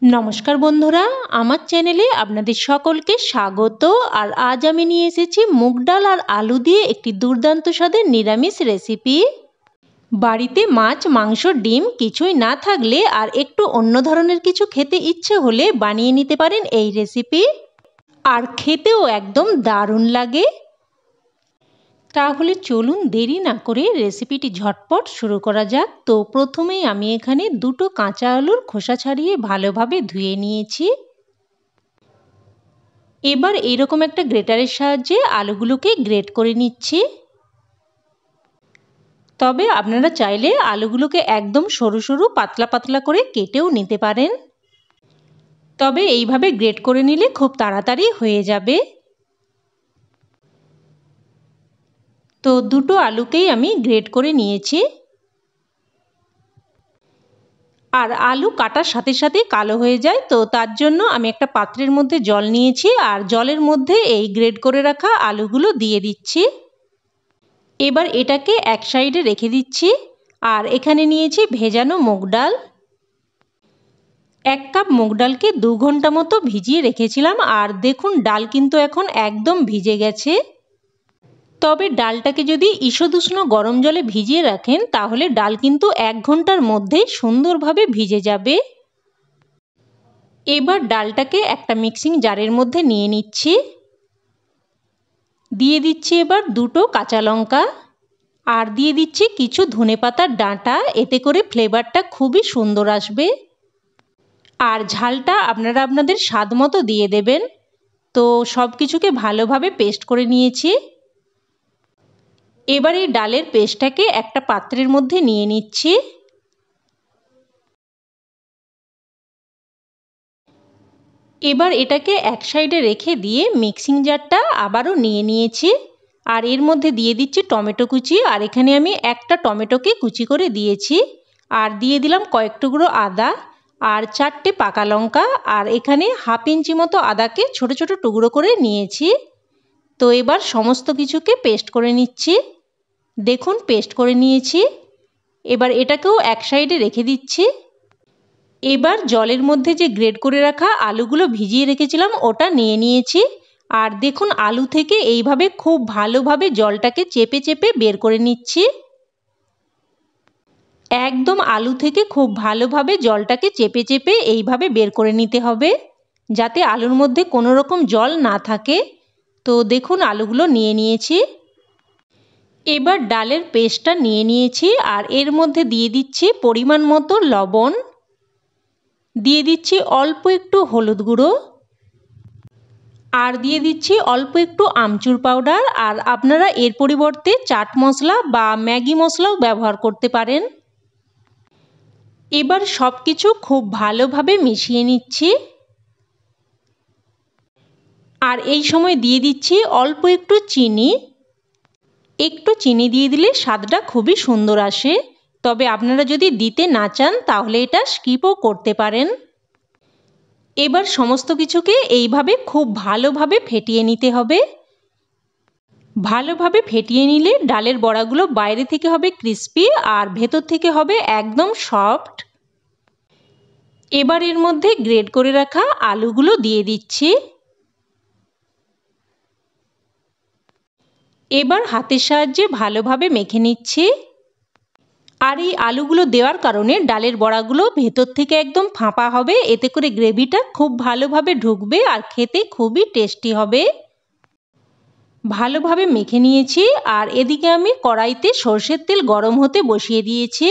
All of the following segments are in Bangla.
নমস্কার বন্ধুরা, আমার চ্যানেলে আপনাদের সকলকে স্বাগত। আর আজ আমি নিয়ে এসেছি মুগ ডাল আর আলু দিয়ে একটি দুর্দান্ত স্বাদের নিরামিষ রেসিপি। বাড়িতে মাছ, মাংস, ডিম কিছুই না থাকলে আর একটু অন্য ধরনের কিছু খেতে ইচ্ছে হলে বানিয়ে নিতে পারেন এই রেসিপি। আর খেতেও একদম দারুণ লাগে। তাহলে চলুন দেরি না করে রেসিপিটি ঝটপট শুরু করা যাক। তো প্রথমেই আমি এখানে দুটো কাঁচা আলুর খোসা ছাড়িয়ে ভালোভাবে ধুয়ে নিয়েছি। এবার এইরকম একটা গ্রেটারের সাহায্যে আলুগুলোকে গ্রেট করে নিচ্ছি। তবে আপনারা চাইলে আলুগুলোকে একদম সরু সরু পাতলা পাতলা করে কেটেও নিতে পারেন। তবে এইভাবে গ্রেট করে নিলে খুব তাড়াতাড়ি হয়ে যাবে। তো দুটো আলুকেই আমি গ্রেট করে নিয়েছি। আর আলু কাটার সাথে সাথে কালো হয়ে যায়, তো তার জন্য আমি একটা পাত্রের মধ্যে জল নিয়েছি আর জলের মধ্যে এই গ্রেট করে রাখা আলুগুলো দিয়ে দিচ্ছি। এবার এটাকে এক সাইডে রেখে দিচ্ছি। আর এখানে নিয়েছি ভেজানো মুগ ডাল। 1 কাপ মুগ ডালকে 2 ঘন্টা মতো ভিজিয়ে রেখেছিলাম। আর দেখুন ডাল কিন্তু এখন একদম ভিজে গেছে। তবে ডালটাকে যদি ঈষদুষ্ণ গরম জলে ভিজিয়ে রাখেন তাহলে ডাল কিন্তু 1 ঘন্টার মধ্যেই সুন্দরভাবে ভিজে যাবে। এবার ডালটাকে একটা মিক্সিং জারের মধ্যে নিয়ে নিচ্ছি। দিয়ে দিচ্ছি এবার দুটো কাঁচা লঙ্কা আর দিয়ে দিচ্ছি কিছু ধনেপাতার ডাঁটা। এতে করে ফ্লেভারটা খুবই সুন্দর আসবে। আর ঝালটা আপনারা আপনাদের স্বাদ মতো দিয়ে দেবেন। তো সব কিছুকে ভালোভাবে পেস্ট করে নিয়েছি। এবার এই ডালের পেস্টটাকে একটা পাত্রের মধ্যে নিয়ে নিচ্ছি। এবার এটাকে এক সাইডে রেখে দিয়ে মিক্সিং জারটা আবারও নিয়ে নিয়েছি। আর এর মধ্যে দিয়ে দিচ্ছি টমেটো কুচি। আর এখানে আমি একটা টমেটোকে কুচি করে দিয়েছি। আর দিয়ে দিলাম কয়েক টুকরো আদা আর 4টে পাকা লঙ্কা। আর এখানে হাফ ইঞ্চি মতো আদাকে ছোট ছোট টুকরো করে নিয়েছি। তো এবার সমস্ত কিছুকে পেস্ট করে নিচ্ছি। দেখুন পেস্ট করে নিয়েছি। এবার এটাকেও এক সাইডে রেখে দিচ্ছি। এবার জলের মধ্যে যে গ্রেট করে রাখা আলুগুলো ভিজিয়ে রেখেছিলাম ওটা নিয়ে নিয়েছি। আর দেখুন আলু থেকে এইভাবে খুব ভালোভাবে জলটাকে চেপে চেপে বের করে নিচ্ছি। একদম আলু থেকে খুব ভালোভাবে জলটাকে চেপে চেপে এইভাবে বের করে নিতে হবে, যাতে আলুর মধ্যে কোনো রকম জল না থাকে। তো দেখুন আলুগুলো নিয়ে নিয়েছি। এবার ডালের পেস্টটা নিয়ে নিয়েছি আর এর মধ্যে দিয়ে দিচ্ছি পরিমাণ মতো লবণ, দিয়ে দিচ্ছি অল্প একটু হলুদ গুঁড়ো আর দিয়ে দিচ্ছি অল্প একটু আমচুর পাউডার। আর আপনারা এর পরিবর্তে চাট মশলা বা ম্যাগি মশলাও ব্যবহার করতে পারেন। এবার সব কিছু খুব ভালোভাবে মিশিয়ে নিচ্ছি। আর এই সময় দিয়ে দিচ্ছি অল্প একটু চিনি। একটু চিনি দিয়ে দিলে স্বাদটা খুবই সুন্দর আসে। তবে আপনারা যদি দিতে না চান তাহলে এটা স্কিপও করতে পারেন। এবার সমস্ত কিছুকে এইভাবে খুব ভালোভাবে ফেটিয়ে নিতে হবে। ভালোভাবে ফেটিয়ে নিলে ডালের বড়াগুলো বাইরে থেকে হবে ক্রিস্পি আর ভেতর থেকে হবে একদম সফট। এবার এর মধ্যে গ্রেট করে রাখা আলুগুলো দিয়ে দিচ্ছি। এবার হাতের সাহায্যে ভালোভাবে মেখে নিচ্ছি। আর এই আলুগুলো দেওয়ার কারণে ডালের বড়াগুলো ভেতর থেকে একদম ফাঁপা হবে। এতে করে গ্রেভিটা খুব ভালোভাবে ঢুকবে আর খেতে খুবই টেস্টি হবে। ভালোভাবে মেখে নিয়েছি। আর এদিকে আমি কড়াইতে সরষের তেল গরম হতে বসিয়ে দিয়েছি।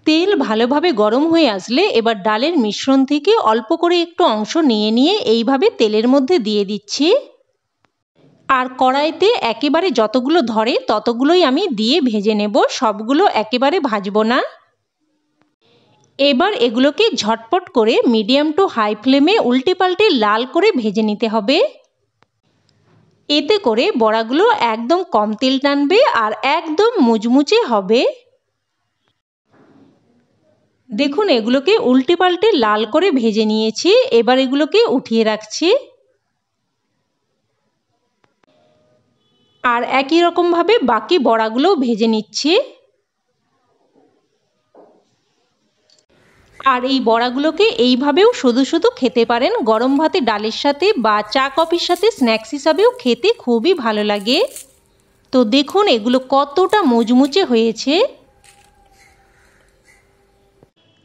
তেল ভালোভাবে গরম হয়ে আসলে এবার ডালের মিশ্রণ থেকে অল্প করে একটু অংশ নিয়ে নিয়ে এইভাবে তেলের মধ্যে দিয়ে দিচ্ছি। আর কড়াইতে একেবারে যতগুলো ধরে ততগুলোই আমি দিয়ে ভেজে নেব, সবগুলো একেবারে ভাজবো না। এবার এগুলোকে ঝটপট করে মিডিয়াম টু হাই ফ্লেমে উল্টে পাল্টে লাল করে ভেজে নিতে হবে। এতে করে বড়াগুলো একদম কম তেল টানবে আর একদম মুচমুচে হবে। দেখুন এগুলোকে উল্টে পাল্টে লাল করে ভেজে নিয়েছি। এবার এগুলোকে উঠিয়ে রাখছি। আর একই রকমভাবে বাকি বড়াগুলোও ভেজে নিচ্ছি। আর এই বড়াগুলোকে এইভাবেও শুধু শুধু খেতে পারেন, গরম ভাতে ডালের সাথে বা চা কফির সাথে স্ন্যাক্স হিসাবেও খেতে খুবই ভালো লাগে। তো দেখুন এগুলো কতটা মুচমুচে হয়েছে।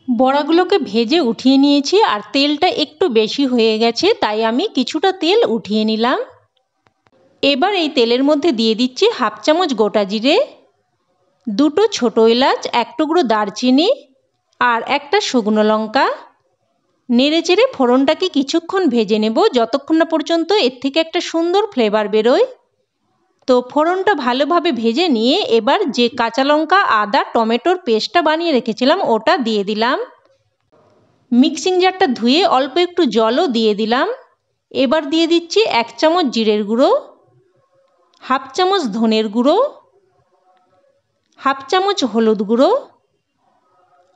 বড়াগুলোকে ভেজে উঠিয়ে নিয়েছি আর তেলটা একটু বেশি হয়ে গেছে, তাই আমি কিছুটা তেল উঠিয়ে নিলাম। এবার এই তেলের মধ্যে দিয়ে দিচ্ছি হাফ চামচ গোটা জিরে, দুটো ছোট এলাচ, এক টুকরো দারচিনি আর একটা শুকনো লঙ্কা। নেড়েচেড়ে ফোড়নটাকে কিছুক্ষণ ভেজে নেব, যতক্ষণ না পর্যন্ত এর থেকে একটা সুন্দর ফ্লেভার বেরোয়। তো ফোড়নটা ভালোভাবে ভেজে নিয়ে এবার যে কাঁচা লঙ্কা, আদা, টমেটোর পেস্টটা বানিয়ে রেখেছিলাম ওটা দিয়ে দিলাম। মিক্সিং জারটা ধুয়ে অল্প একটু জলও দিয়ে দিলাম। এবার দিয়ে দিচ্ছি 1 চামচ জিরের গুঁড়ো, হাফ চামচ ধনের গুঁড়ো, হাফ চামচ হলুদ গুঁড়ো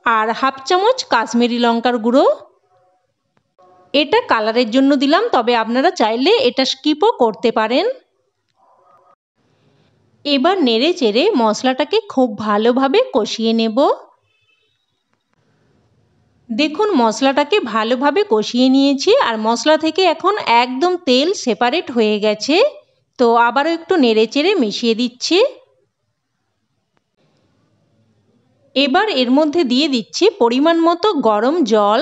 আর হাফ চামচ কাশ্মীরি লঙ্কার গুঁড়ো। এটা কালারের জন্য দিলাম, তবে আপনারা চাইলে এটা স্কিপও করতে পারেন। এবার নেড়ে চেড়ে মশলাটাকে খুব ভালোভাবে কষিয়ে নেব। দেখুন মশলাটাকে ভালোভাবে কষিয়ে নিয়েছি আর মশলা থেকে এখন একদম তেল সেপারেট হয়ে গেছে। তো আবারও একটু নেড়ে চেড়ে মিশিয়ে দিচ্ছি। এবার এর মধ্যে দিয়ে দিচ্ছি পরিমাণ মতো গরম জল।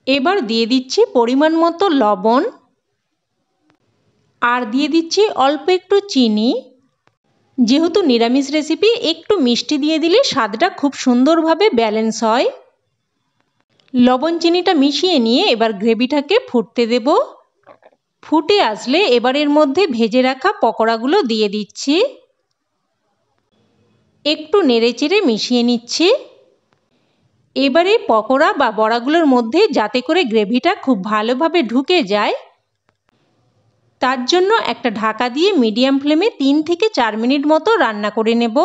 এবার দিয়ে দিচ্ছি পরিমাণ মতো লবণ আর দিয়ে দিচ্ছি অল্প একটু চিনি। যেহেতু নিরামিষ রেসিপি, একটু মিষ্টি দিয়ে দিলে স্বাদটা খুব সুন্দরভাবে ব্যালেন্স হয়। লবণ চিনিটা মিশিয়ে নিয়ে এবার গ্রেভিটাকে ফুটতে দেব। ফুটে আসলে এবার এর মধ্যে ভেজে রাখা পকোড়াগুলো দিয়ে দিচ্ছি। একটু নেড়েচেড়ে মিশিয়ে নিচ্ছি। এবারে পকোড়া বা বড়াগুলোর মধ্যে যাতে করে গ্রেভিটা খুব ভালোভাবে ঢুকে যায়, তার জন্য একটা ঢাকা দিয়ে মিডিয়াম ফ্লেমে 3 থেকে 4 মিনিট মতো রান্না করে নেব।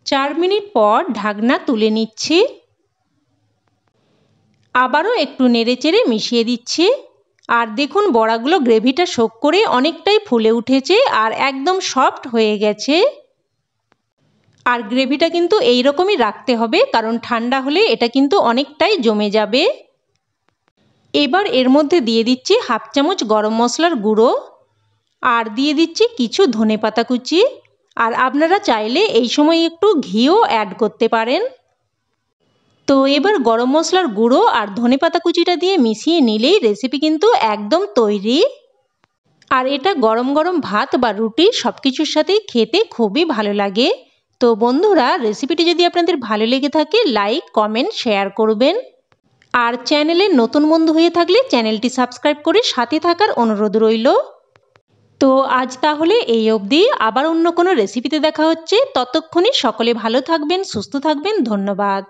4 মিনিট পর ঢাকনা তুলে নিচ্ছি। আবারও একটু নেড়েচেড়ে মিশিয়ে দিচ্ছি। আর দেখুন বড়াগুলো গ্রেভিটা শোক করে অনেকটাই ফুলে উঠেছে আর একদম সফট হয়ে গেছে। আর গ্রেভিটা কিন্তু এই রকমই রাখতে হবে, কারণ ঠান্ডা হলে এটা কিন্তু অনেকটাই জমে যাবে। এবার এর মধ্যে দিয়ে দিচ্ছি হাফ চামচ গরম মশলার গুঁড়ো আর দিয়ে দিচ্ছি কিছু ধনেপাতা কুচি। আর আপনারা চাইলে এই সময় একটু ঘিও অ্যাড করতে পারেন। তো এবার গরম মশলার গুঁড়ো আর ধনেপাতা কুচিটা দিয়ে মিশিয়ে নিলেই রেসিপি কিন্তু একদম তৈরি। আর এটা গরম গরম ভাত বা রুটি সব কিছুর সাথেই খেতে খুবই ভালো লাগে। তো বন্ধুরা, রেসিপিটি যদি আপনাদের ভালো লেগে থাকে লাইক, কমেন্ট, শেয়ার করবেন। আর চ্যানেলের নতুন বন্ধু হয়ে থাকলে চ্যানেলটি সাবস্ক্রাইব করে সাথে থাকার অনুরোধ রইল। তো আজ তাহলে এই অবধি, আবার অন্য কোনো রেসিপিতে দেখা হচ্ছে। ততক্ষণে সকলে ভালো থাকবেন, সুস্থ থাকবেন। ধন্যবাদ।